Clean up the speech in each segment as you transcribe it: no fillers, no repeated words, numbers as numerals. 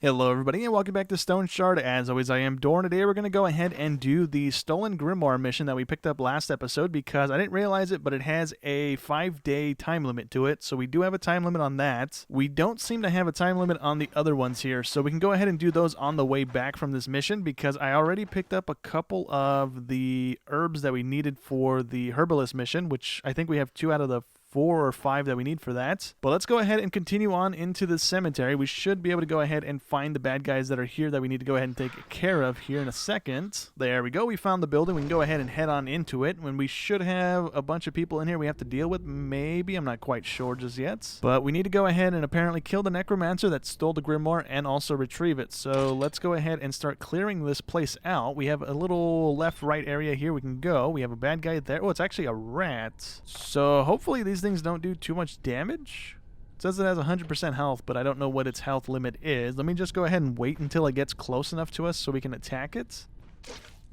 Hello everybody and welcome back to Stoneshard. As always, I am Dorn. Today we're going to go ahead and do the Stolen Grimoire mission that we picked up last episode because I didn't realize it, but it has a 5-day time limit to it. So we do have a time limit on that. We don't seem to have a time limit on the other ones here. So we can go ahead and do those on the way back from this mission because I already picked up a couple of the herbs that we needed for the herbalist mission, which I think we have 2 out of the 4 or 5 that we need for that. But let's go ahead and continue on into the cemetery. We should be able to go ahead and find the bad guys that are here that we need to go ahead and take care of here in a second. There we go. We found the building. We can go ahead and head on into it. When we should have a bunch of people in here we have to deal with. Maybe. I'm not quite sure just yet. But we need to go ahead and apparently kill the necromancer that stole the grimoire and also retrieve it. So let's go ahead and start clearing this place out. We have a little left-right area here we can go. We have a bad guy there. Oh, it's actually a rat. So hopefully these things don't do too much damage. It says it has 100% health, but I don't know what its health limit is. Let me just go ahead and wait until it gets close enough to us so we can attack it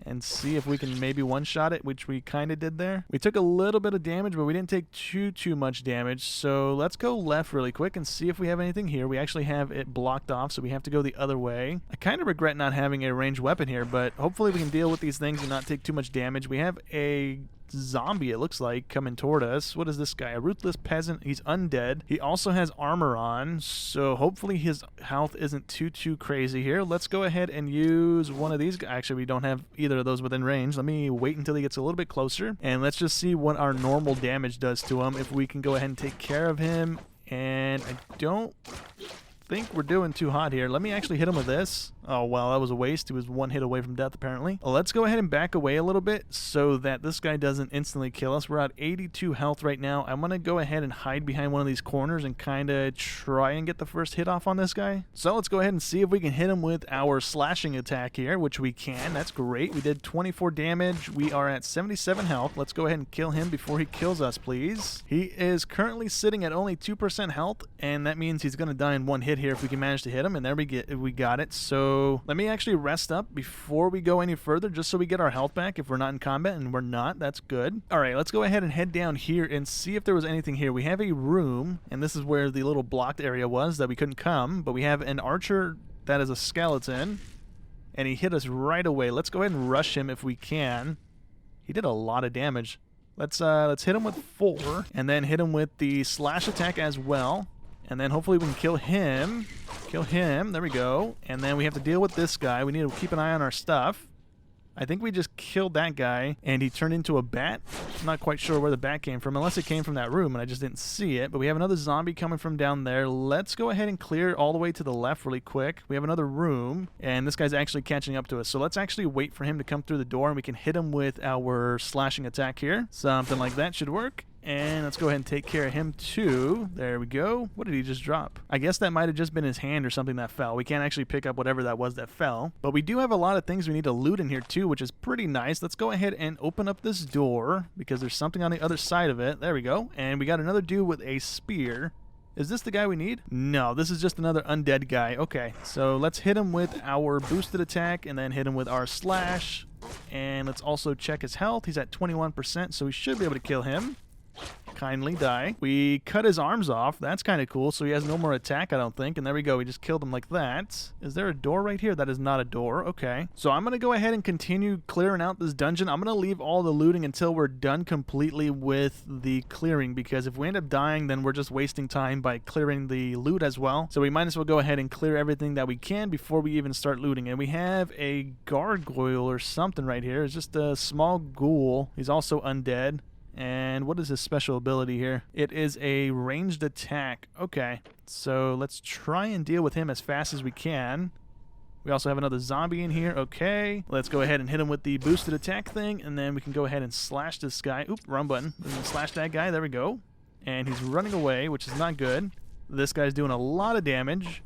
and see if we can maybe one-shot it, which we kind of did there. We took a little bit of damage, but we didn't take too much damage. So let's go left really quick and see if we have anything here. We actually have it blocked off, so we have to go the other way. I kind of regret not having a ranged weapon here, but hopefully we can deal with these things and not take too much damage. We have a zombie, it looks like, coming toward us. What is this guy? A ruthless peasant. He's undead. He also has armor on, so hopefully his health isn't too crazy here. Let's go ahead and use one of these. Actually, we don't have either of those within range. Let me wait until he gets a little bit closer, and let's just see what our normal damage does to him, if we can go ahead and take care of him. And I don't think we're doing too hot here. Let me actually hit him with this. Oh, well, that was a waste. He was 1 hit away from death, apparently. Well, let's go ahead and back away a little bit so that this guy doesn't instantly kill us. We're at 82 health right now. I'm going to go ahead and hide behind one of these corners and kind of try and get the first hit off on this guy. So let's go ahead and see if we can hit him with our slashing attack here, which we can. That's great. We did 24 damage. We are at 77 health. Let's go ahead and kill him before he kills us, please. He is currently sitting at only 2% health, and that means he's going to die in 1 hit here if we can manage to hit him, and there we got it. So let me actually rest up before we go any further, just so we get our health back if we're not in combat, and we're not. That's good. All right, let's go ahead and head down here and see if there was anything here. We have a room, and this is where the little blocked area was that we couldn't come, but we have an archer that is a skeleton, and he hit us right away. Let's go ahead and rush him if we can. He did a lot of damage. Let's hit him with 4, and then hit him with the slash attack as well. And then hopefully we can kill him. Kill him. There we go. And then we have to deal with this guy. We need to keep an eye on our stuff. I think we just killed that guy, and he turned into a bat. I'm not quite sure where the bat came from, unless it came from that room, and I just didn't see it. But we have another zombie coming from down there. Let's go ahead and clear all the way to the left really quick. We have another room, and this guy's actually catching up to us. So let's actually wait for him to come through the door, and we can hit him with our slashing attack here. Something like that should work. And let's go ahead and take care of him too. There we go. What did he just drop? I guess that might have just been his hand or something that fell. We can't actually pick up whatever that was that fell. But we do have a lot of things we need to loot in here too, which is pretty nice. Let's go ahead and open up this door because there's something on the other side of it. There we go. And we got another dude with a spear. Is this the guy we need? No, this is just another undead guy. Okay, so let's hit him with our boosted attack and then hit him with our slash. And let's also check his health. He's at 21%, so we should be able to kill him. Kindly die. We cut his arms off. That's kind of cool. So he has no more attack, I don't think. And there we go. We just killed him like that. Is there a door right here? That is not a door. Okay. So I'm going to go ahead and continue clearing out this dungeon. I'm going to leave all the looting until we're done completely with the clearing, because if we end up dying, then we're just wasting time by clearing the loot as well. So we might as well go ahead and clear everything that we can before we even start looting. And we have a gargoyle or something right here. It's just a small ghoul. He's also undead. And what is his special ability here? It is a ranged attack. Okay, so let's try and deal with him as fast as we can. We also have another zombie in here. Okay, let's go ahead and hit him with the boosted attack thing, and then we can go ahead and slash this guy. Oop, wrong button. Slash that guy. There we go. And he's running away, which is not good. This guy's doing a lot of damage.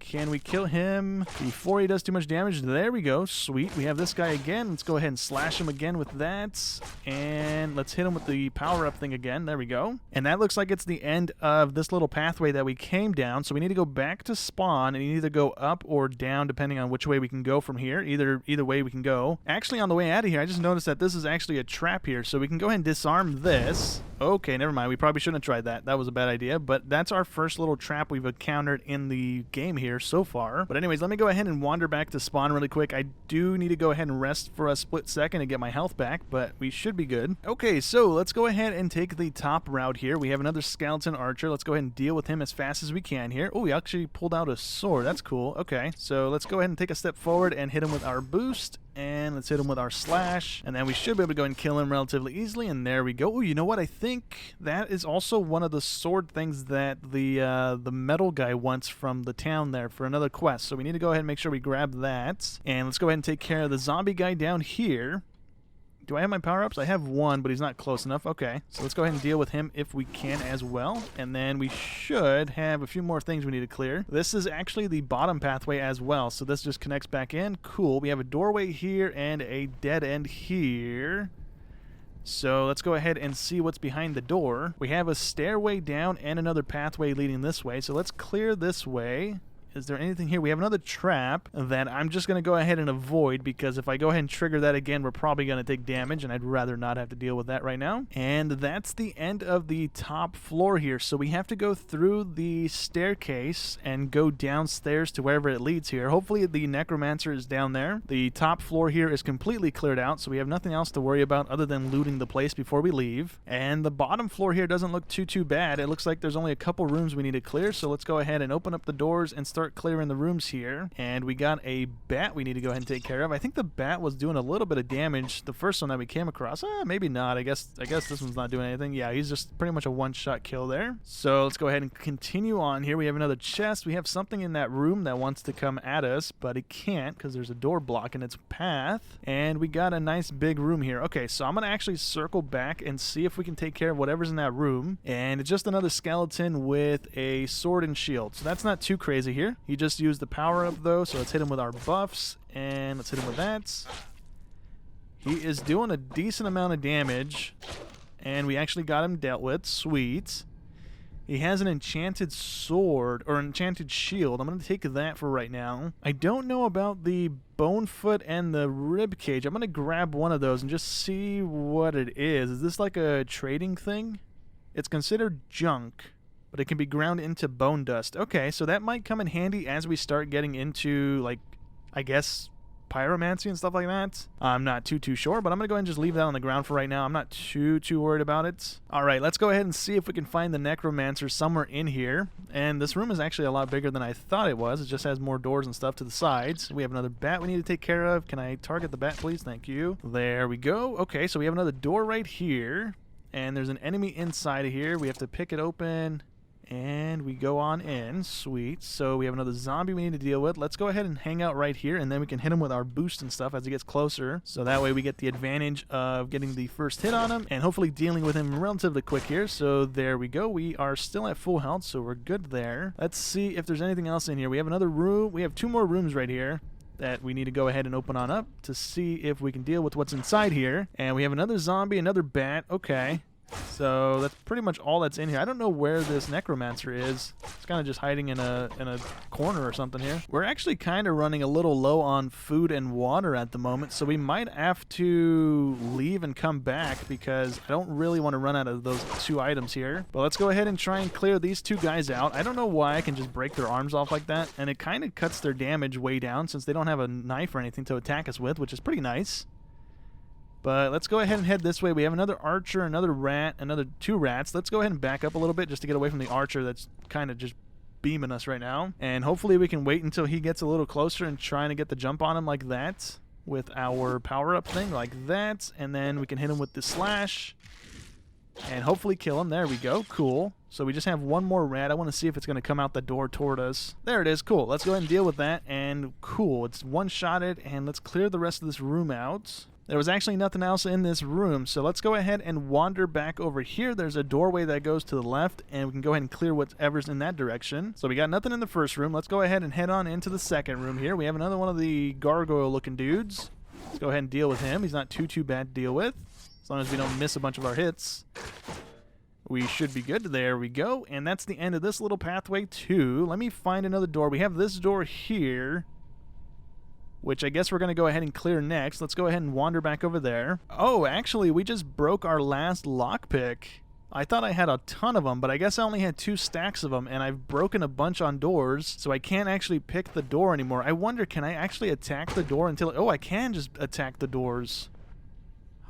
Can we kill him before he does too much damage? There we go. Sweet. We have this guy again. Let's go ahead and slash him again with that. And let's hit him with the power-up thing again. There we go. And that looks like it's the end of this little pathway that we came down. So we need to go back to spawn and either go up or down depending on which way we can go from here. Either way we can go. Actually, on the way out of here, I just noticed that this is actually a trap here. So we can go ahead and disarm this. Okay, never mind. We probably shouldn't have tried that. That was a bad idea, but that's our first little trap we've encountered in the game here so far. But anyways, let me go ahead and wander back to spawn really quick. I do need to go ahead and rest for a split second and get my health back, but we should be good. Okay, so let's go ahead and take the top route here. We have another skeleton archer. Let's go ahead and deal with him as fast as we can here. Oh, we actually pulled out a sword. That's cool. Okay, so let's go ahead and take a step forward and hit him with our boost. And let's hit him with our slash, and then we should be able to go and kill him relatively easily, and there we go. Oh, you know what? I think that is also one of the sword things that the metal guy wants from the town there for another quest. So we need to go ahead and make sure we grab that. And let's go ahead and take care of the zombie guy down here. Do I have my power-ups? I have one, but he's not close enough. Okay, so let's go ahead and deal with him if we can as well. And then we should have a few more things we need to clear. This is actually the bottom pathway as well, so this just connects back in. Cool. We have a doorway here and a dead end here. So let's go ahead and see what's behind the door. We have a stairway down and another pathway leading this way, so let's clear this way. Is there anything here? We have another trap that I'm just going to go ahead and avoid, because if I go ahead and trigger that again, we're probably going to take damage, and I'd rather not have to deal with that right now. And that's the end of the top floor here. So we have to go through the staircase and go downstairs to wherever it leads here. Hopefully the necromancer is down there. The top floor here is completely cleared out, so we have nothing else to worry about other than looting the place before we leave. And the bottom floor here doesn't look too bad. It looks like there's only a couple rooms we need to clear, so let's go ahead and open up the doors and start clearing the rooms here. And we got a bat we need to go ahead and take care of. I think the bat was doing a little bit of damage, the first one that we came across. Maybe not. I guess this one's not doing anything. Yeah, he's just pretty much a one-shot kill there. So let's go ahead and continue on here. We have another chest. We have something in that room that wants to come at us, but it can't because there's a door blocking its path. And we got a nice big room here. Okay, so I'm going to actually circle back and see if we can take care of whatever's in that room. And it's just another skeleton with a sword and shield. So that's not too crazy here. He just used the power up though, so let's hit him with our buffs, and let's hit him with that. He is doing a decent amount of damage, and we actually got him dealt with. Sweet. He has an enchanted sword, or enchanted shield. I'm going to take that for right now. I don't know about the bone foot and the rib cage. I'm going to grab one of those and just see what it is. Is this like a trading thing? It's considered junk, but it can be ground into bone dust. Okay, so that might come in handy as we start getting into, like, I guess, pyromancy and stuff like that. I'm not too sure, but I'm going to go ahead and just leave that on the ground for right now. I'm not too worried about it. All right, let's go ahead and see if we can find the necromancer somewhere in here. And this room is actually a lot bigger than I thought it was. It just has more doors and stuff to the sides. We have another bat we need to take care of. Can I target the bat, please? Thank you. There we go. Okay, so we have another door right here. And there's an enemy inside of here. We have to pick it open. And we go on in. Sweet. So we have another zombie we need to deal with. Let's go ahead and hang out right here, and then we can hit him with our boost and stuff as he gets closer. So that way we get the advantage of getting the first hit on him and hopefully dealing with him relatively quick here. So there we go. We are still at full health, so we're good there. Let's see if there's anything else in here. We have another room. We have two more rooms right here that we need to go ahead and open on up to see if we can deal with what's inside here. And we have another zombie, another bat. Okay. So that's pretty much all that's in here. I don't know where this necromancer is. It's kind of just hiding in a corner or something here. We're actually kind of running a little low on food and water at the moment, so we might have to leave and come back because I don't really want to run out of those two items here. But let's go ahead and try and clear these two guys out. I don't know why I can just break their arms off like that, and it kind of cuts their damage way down since they don't have a knife or anything to attack us with, which is pretty nice. But let's go ahead and head this way. We have another archer, another rat, another two rats. Let's go ahead and back up a little bit just to get away from the archer that's kind of just beaming us right now. And hopefully we can wait until he gets a little closer and trying to get the jump on him like that with our power-up thing like that. And then we can hit him with the slash and hopefully kill him. There we go. Cool. So we just have one more rat. I want to see if it's going to come out the door toward us. There it is. Cool. Let's go ahead and deal with that. And cool. It's one-shotted. And let's clear the rest of this room out. There was actually nothing else in this room, so let's go ahead and wander back over here. There's a doorway that goes to the left, and we can go ahead and clear whatever's in that direction. So we got nothing in the first room. Let's go ahead and head on into the second room here. We have another one of the gargoyle-looking dudes. Let's go ahead and deal with him. He's not too bad to deal with, as long as we don't miss a bunch of our hits. We should be good. There we go, and that's the end of this little pathway too. Let me find another door. We have this door here, which I guess we're going to go ahead and clear next. Let's go ahead and wander back over there. Oh, actually, we just broke our last lockpick I thought I had a ton of them, but I guess I only had 2 stacks of them, and I've broken a bunch on doors, so I can't actually pick the door anymore. I wonder, can I actually attack the door until... Oh, I can just attack the doors.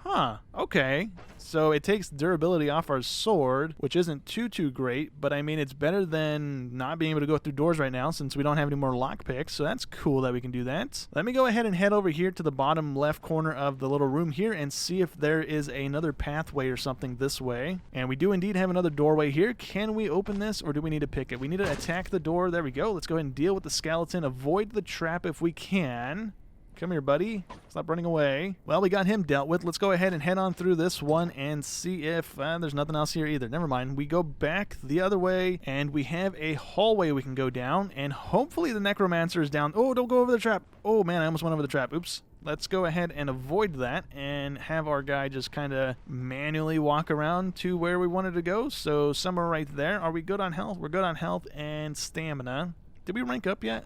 Huh, okay. So it takes durability off our sword, which isn't too great, but I mean, it's better than not being able to go through doors right now since we don't have any more lockpicks, so that's cool that we can do that. Let me go ahead and head over here to the bottom left corner of the little room here and see if there is another pathway or something this way. And we do indeed have another doorway here. Can we open this, or do we need to pick it? We need to attack the door. There we go. Let's go ahead and deal with the skeleton. Avoid the trap if we can. Come here, buddy. Stop running away. Well, we got him dealt with. Let's go ahead and head on through this one and see if there's nothing else here either. Never mind. We go back the other way, and we have a hallway we can go down, and hopefully the necromancer is down. Oh, don't go over the trap. Oh, man, I almost went over the trap. Oops. Let's go ahead and avoid that and have our guy just kind of manually walk around to where we wanted to go. So somewhere right there. Are we good on health? We're good on health and stamina. Did we rank up yet?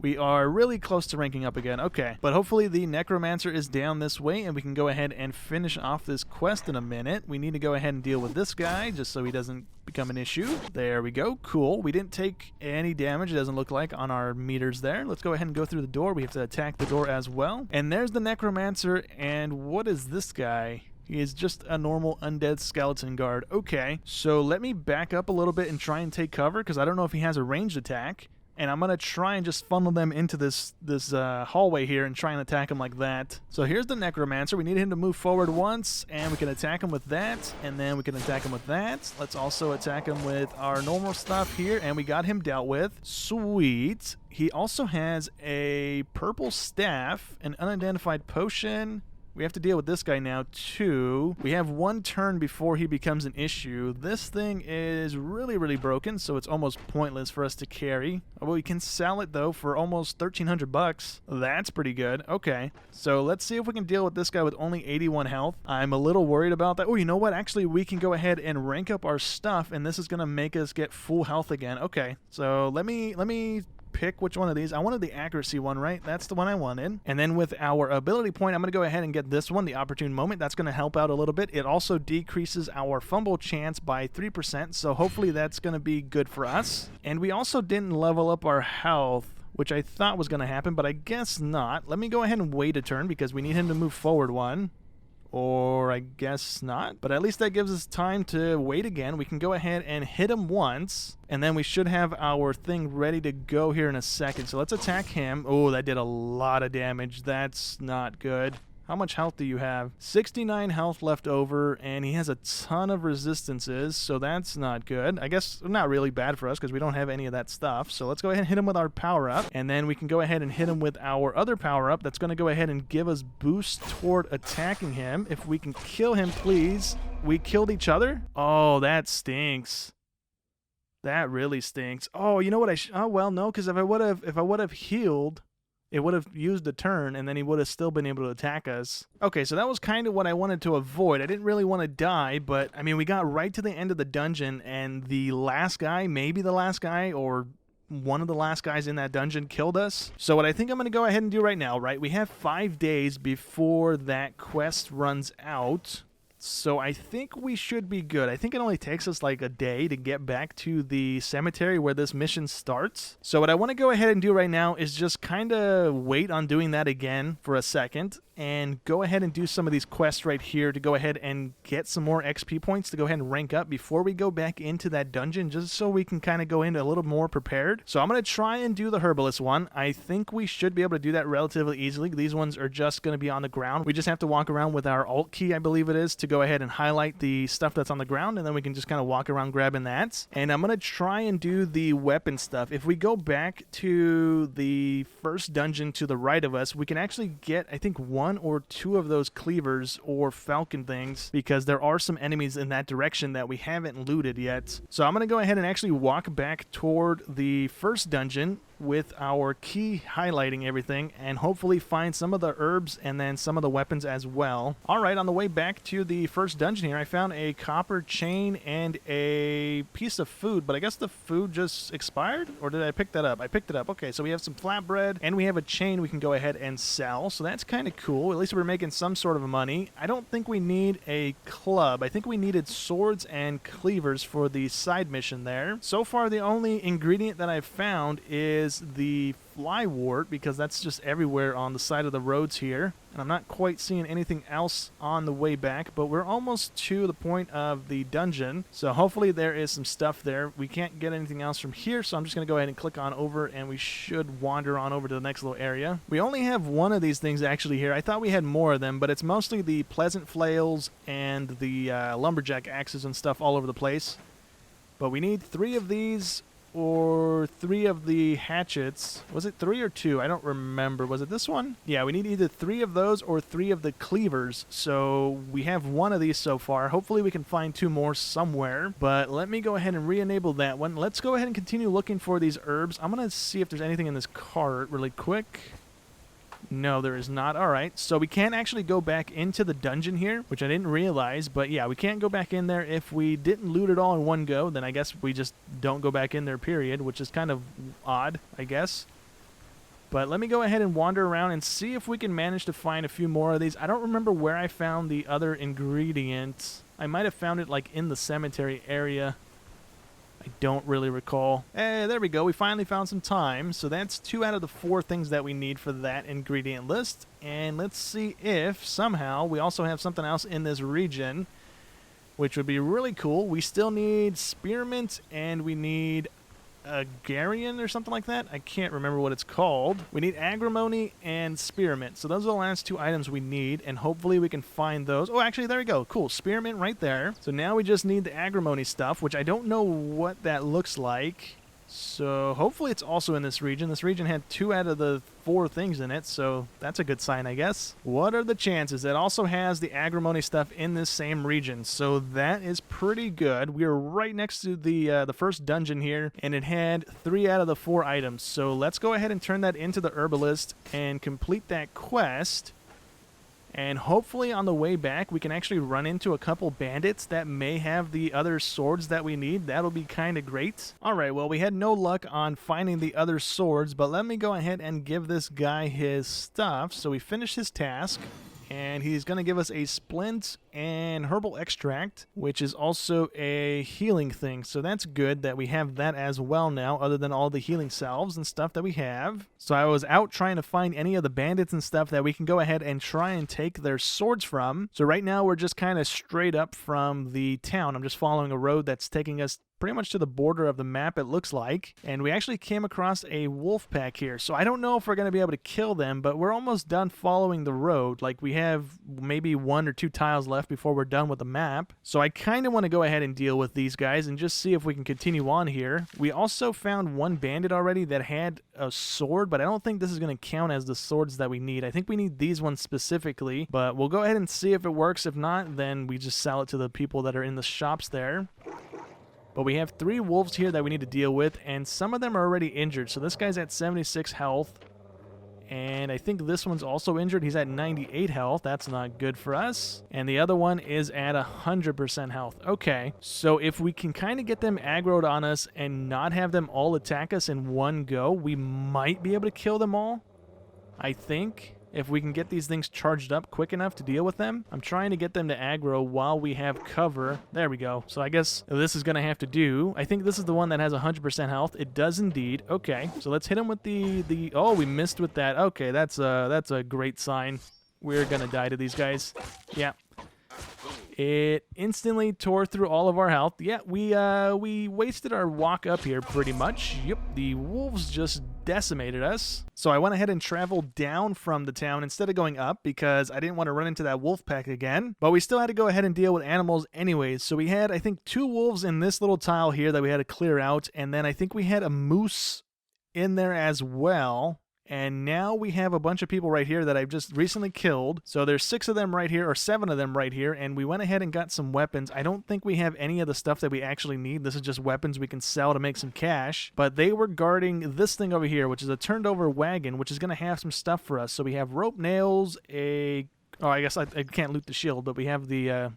We are really close to ranking up again. Okay, but hopefully the necromancer is down this way and we can go ahead and finish off this quest in a minute. We need to go ahead and deal with this guy just so he doesn't become an issue. There we go. Cool. We didn't take any damage, it doesn't look like, on our meters there. Let's go ahead and go through the door. We have to attack the door as well. And there's the necromancer. And what is this guy? He is just a normal undead skeleton guard. Okay, so let me back up a little bit and try and take cover because I don't know if he has a ranged attack. And I'm going to try and just funnel them into this hallway here and try and attack him like that. So here's the necromancer. We need him to move forward once, and we can attack him with that, and then we can attack him with that. Let's also attack him with our normal stuff here, and we got him dealt with. Sweet. He also has a purple staff, an unidentified potion. We have to deal with this guy now, too. We have 1 turn before he becomes an issue. This thing is really broken, so it's almost pointless for us to carry. Oh, we can sell it, though, for almost 1,300 bucks. That's pretty good. Okay, so let's see if we can deal with this guy with only 81 health. I'm a little worried about that. Oh, you know what? Actually, we can go ahead and rank up our stuff, and this is going to make us get full health again. Okay, so let me pick which one of these. I wanted the accuracy one, right? That's the one I wanted. And then with our ability point, I'm going to go ahead and get this one, the opportune moment. That's going to help out a little bit. It also decreases our fumble chance by 3%, so hopefully that's going to be good for us. And we also didn't level up our health, which I thought was going to happen, but I guess not. Let me go ahead and wait a turn because we need him to move forward one. Or I guess not. But at least that gives us time to wait again. We can go ahead and hit him once. And then we should have our thing ready to go here in a second. So let's attack him. Oh, that did a lot of damage. That's not good. How much health do you have? 69 health left over, and he has a ton of resistances, so that's not good. I guess not really bad for us because we don't have any of that stuff. So let's go ahead and hit him with our power-up, and then we can go ahead and hit him with our other power-up that's going to go ahead and give us boost toward attacking him. If we can kill him, please. We killed each other? Oh, that stinks. That really stinks. Oh, you know what oh, well, no, because if I would have healed, it would have used a turn, and then he would have still been able to attack us. Okay, so that was kind of what I wanted to avoid. I didn't really want to die, but, I mean, we got right to the end of the dungeon, and the last guy, maybe the last guy, or one of the last guys in that dungeon killed us. So what I think I'm going to go ahead and do right now, right, we have 5 days before that quest runs out. So I think we should be good. I think it only takes us like a day to get back to the cemetery where this mission starts. So what I want to go ahead and do right now is just kind of wait on doing that again for a second and go ahead and do some of these quests right here to go ahead and get some more XP points to go ahead and rank up before we go back into that dungeon, just so we can kind of go in a little more prepared. So I'm going to try and do the herbalist one. I think we should be able to do that relatively easily. These ones are just going to be on the ground. We just have to walk around with our alt key, I believe it is, to go ahead and highlight the stuff that's on the ground, and then we can just kind of walk around grabbing that. And I'm going to try and do the weapon stuff. If we go back to the first dungeon to the right of us, we can actually get, I think, 1 or 2 of those cleavers or falcon things, because there are some enemies in that direction that we haven't looted yet. So I'm going to go ahead and actually walk back toward the first dungeon, with our key highlighting everything and hopefully find some of the herbs and then some of the weapons as well. Alright, on the way back to the first dungeon here, I found a copper chain and a piece of food, but I guess the food just expired? Or did I pick that up? I picked it up. Okay, so we have some flatbread and we have a chain we can go ahead and sell, so that's kind of cool. At least we're making some sort of money. I don't think we need a club. I think we needed swords and cleavers for the side mission there. So far, the only ingredient that I've found is the flywort, because that's just everywhere on the side of the roads here. And I'm not quite seeing anything else on the way back, but we're almost to the point of the dungeon. So hopefully there is some stuff there. We can't get anything else from here, so I'm just going to go ahead and click on over, and we should wander on over to the next little area. We only have one of these things actually here. I thought we had more of them, but it's mostly the pleasant flails and the lumberjack axes and stuff all over the place. But we need 3 of these or 3 of the hatchets. Was it 3 or 2? I don't remember. Was it this one? Yeah, we need either 3 of those or 3 of the cleavers. So we have 1 of these so far. Hopefully we can find 2 more somewhere. But let me go ahead and re-enable that one. Let's go ahead and continue looking for these herbs. I'm going to see if there's anything in this cart really quick. No, there is not. Alright, so we can't actually go back into the dungeon here, which I didn't realize, but yeah, we can't go back in there. If we didn't loot it all in one go, then I guess we just don't go back in there, period, which is kind of odd, I guess. But let me go ahead and wander around and see if we can manage to find a few more of these. I don't remember where I found the other ingredient. I might have found it like in the cemetery area. I don't really recall. Hey, there we go. We finally found some thyme. So that's 2 out of the 4 things that we need for that ingredient list. And let's see if somehow we also have something else in this region, which would be really cool. We still need spearmint and we need a Garian or something like that. I can't remember what it's called. We need agrimony and spearmint. So those are the last 2 items we need, and hopefully we can find those. Oh, actually, there we go. Cool. Spearmint right there. So now we just need the agrimony stuff, which I don't know what that looks like. So hopefully it's also in this region. This region had 2 out of the 4 things in it, so that's a good sign, I guess. What are the chances? It also has the agrimony stuff in this same region, so that is pretty good. We are right next to the first dungeon here, and it had 3 out of the 4 items. So let's go ahead and turn that into the herbalist and complete that quest. And hopefully on the way back, we can actually run into a couple bandits that may have the other swords that we need. That'll be kind of great. Alright, well, we had no luck on finding the other swords, but let me go ahead and give this guy his stuff. So we finished his task, and he's going to give us a splint and herbal extract, which is also a healing thing. So that's good that we have that as well now, other than all the healing salves and stuff that we have. So I was out trying to find any of the bandits and stuff that we can go ahead and try and take their swords from. So right now we're just kind of straight up from the town. I'm just following a road that's taking us pretty much to the border of the map, it looks like. And we actually came across a wolf pack here. So I don't know if we're going to be able to kill them, but we're almost done following the road. Like, we have maybe 1 or 2 tiles left before we're done with the map. So I kind of want to go ahead and deal with these guys and just see if we can continue on here. We also found 1 bandit already that had a sword, but I don't think this is going to count as the swords that we need. I think we need these ones specifically, but we'll go ahead and see if it works. If not, then we just sell it to the people that are in the shops there. But we have 3 wolves here that we need to deal with, and some of them are already injured. So this guy's at 76 health, and I think this one's also injured. He's at 98 health. That's not good for us. And the other one is at 100% health. Okay, so if we can kind of get them aggroed on us and not have them all attack us in one go, we might be able to kill them all, I think. If we can get these things charged up quick enough to deal with them. I'm trying to get them to aggro while we have cover. There we go. So I guess this is going to have to do. I think this is the one that has 100% health. It does indeed. Okay, so let's hit him with the... Oh, we missed with that. Okay, that's a great sign. We're going to die to these guys. Yeah. It instantly tore through all of our health. Yeah, we wasted our walk up here pretty much. Yep, the wolves just decimated us. So I went ahead and traveled down from the town instead of going up because I didn't want to run into that wolf pack again. But we still had to go ahead and deal with animals anyways. So we had, I think, 2 wolves in this little tile here that we had to clear out. And then I think we had a moose in there as well. And now we have a bunch of people right here that I've just recently killed. So there's 6 of them right here, or 7 of them right here, and we went ahead and got some weapons. I don't think we have any of the stuff that we actually need. This is just weapons we can sell to make some cash. But they were guarding this thing over here, which is a turned over wagon, which is going to have some stuff for us. So we have rope nails, oh, I guess I can't loot the shield, but we have the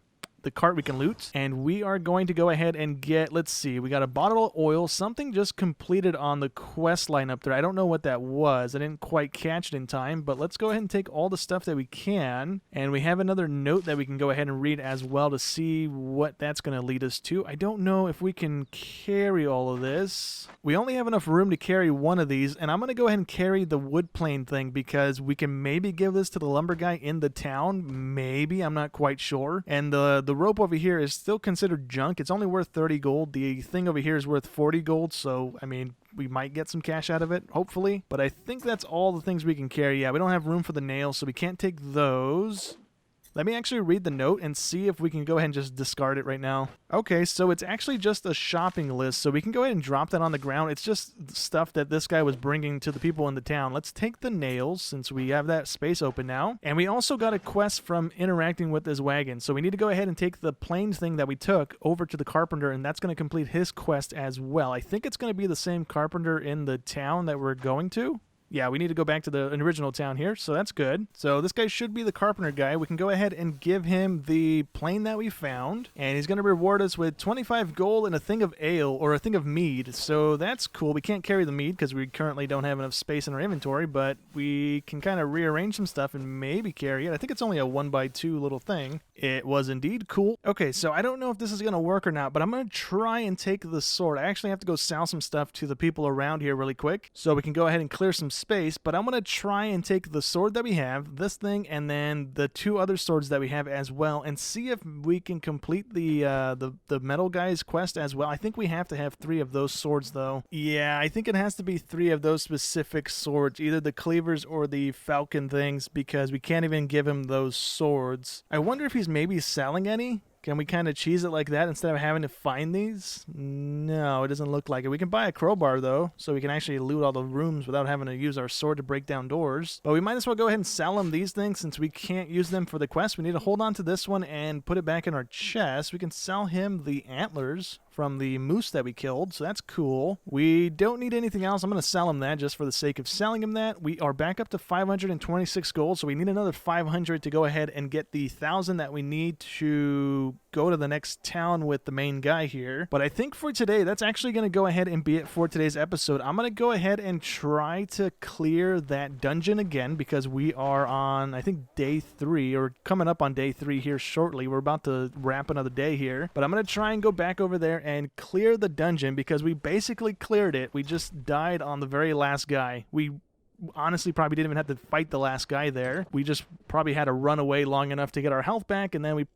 cart we can loot, and we are going to go ahead and get, let's see, we got a bottle of oil. Something just completed on the quest line up there. I don't know what that was. I didn't quite catch it in time, but let's go ahead and take all the stuff that we can, and we have another note that we can go ahead and read as well to see what that's going to lead us to. I don't know if we can carry all of this. We only have enough room to carry one of these, and I'm going to go ahead and carry the wood plane thing because we can maybe give this to the lumber guy in the town. Maybe, I'm not quite sure. And the rope over here is still considered junk. It's only worth 30 gold. The thing over here is worth 40 gold, so I mean, we might get some cash out of it, hopefully. But I think that's all the things we can carry. Yeah, we don't have room for the nails, so we can't take those. Let me actually read the note and see if we can go ahead and just discard it right now. Okay, so it's actually just a shopping list, so we can go ahead and drop that on the ground. It's just stuff that this guy was bringing to the people in the town. Let's take the nails, since we have that space open now. And we also got a quest from interacting with this wagon, so we need to go ahead and take the planes thing that we took over to the carpenter, and that's going to complete his quest as well. I think it's going to be the same carpenter in the town that we're going to. Yeah, we need to go back to the original town here, so that's good. So this guy should be the carpenter guy. We can go ahead and give him the plane that we found, and he's going to reward us with 25 gold and a thing of ale, or a thing of mead. So that's cool. We can't carry the mead because we currently don't have enough space in our inventory, but we can kind of rearrange some stuff and maybe carry it. I think it's only a 1x2 little thing. It was indeed cool. Okay, so I don't know if this is going to work or not, but I'm going to try and take the sword. I actually have to go sell some stuff to the people around here really quick, so we can go ahead and clear some space, but I'm going to try and take the sword that we have, this thing, and then the 2 other swords that we have as well, and see if we can complete the metal guy's quest as well. I think we have to have 3 of those swords, though. Yeah, I think it has to be 3 of those specific swords, either the cleavers or the falcon things, because we can't even give him those swords. I wonder if he's maybe selling any? Can we kind of cheese it like that instead of having to find these? No, it doesn't look like it. We can buy a crowbar, though, so we can actually loot all the rooms without having to use our sword to break down doors. But we might as well go ahead and sell them these things since we can't use them for the quest. We need to hold on to this one and put it back in our chest. We can sell him the antlers from the moose that we killed, so that's cool. We don't need anything else. I'm going to sell him that just for the sake of selling him that. We are back up to 526 gold, so we need another 500 to go ahead and get the 1,000 that we need to go to the next town with the main guy here. But I think for today, that's actually going to go ahead and be it for today's episode. I'm going to go ahead and try to clear that dungeon again because we are on, I think, day 3, or coming up on day 3 here shortly. We're about to wrap another day here. But I'm going to try and go back over there and clear the dungeon because we basically cleared it. We just died on the very last guy. We honestly probably didn't even have to fight the last guy there. We just probably had to run away long enough to get our health back, and then we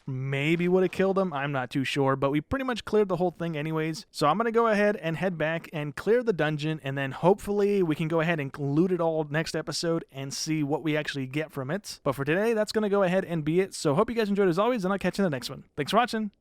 maybe would have killed him. I'm not too sure, but we pretty much cleared the whole thing anyways. So I'm going to go ahead and head back and clear the dungeon, and then hopefully we can go ahead and loot it all next episode and see what we actually get from it. But for today, that's going to go ahead and be it. So hope you guys enjoyed as always, and I'll catch you in the next one. Thanks for watching.